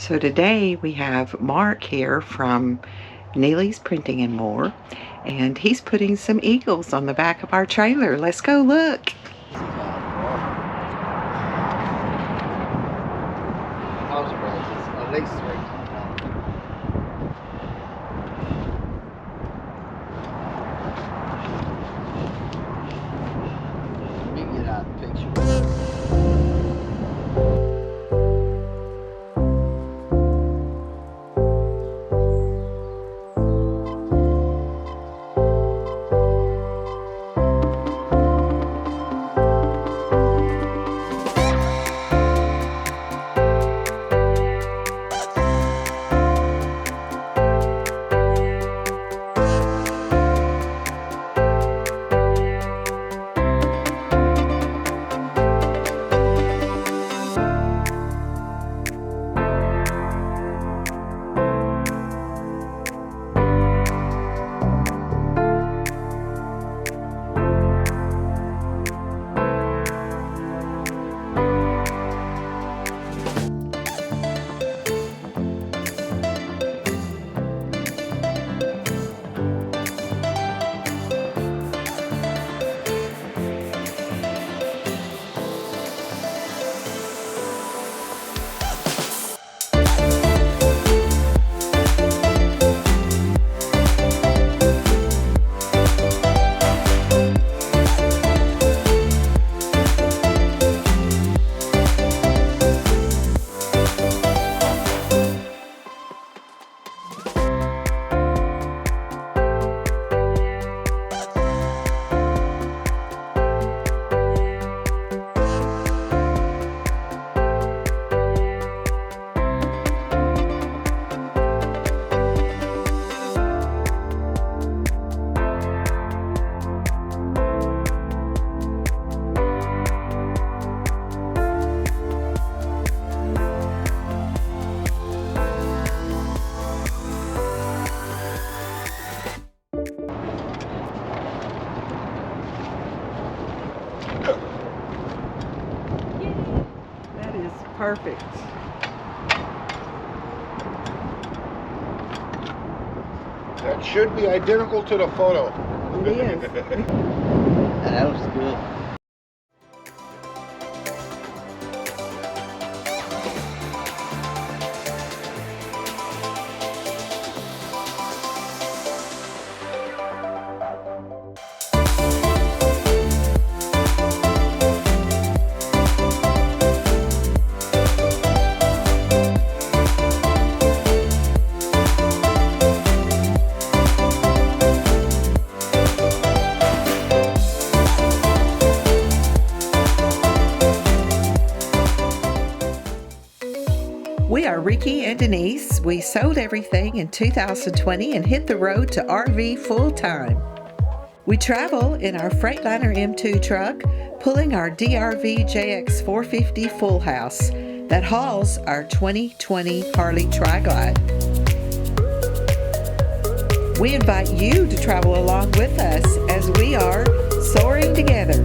So today we have Mark here from Neelys Printing and More, and he's putting some eagles on the back of our trailer. Let's go look. At least 3 times. Let me get out the picture. That is perfect. That should be identical to the photo. It is. That was good. We are Ricky and Denise. We sold everything in 2020 and hit the road to RV full-time. We travel in our Freightliner M2 truck, pulling our DRV JX450 Fullhouse that hauls our 2020 Harley Tri-Glide. We invite you to travel along with us as we are soaring together.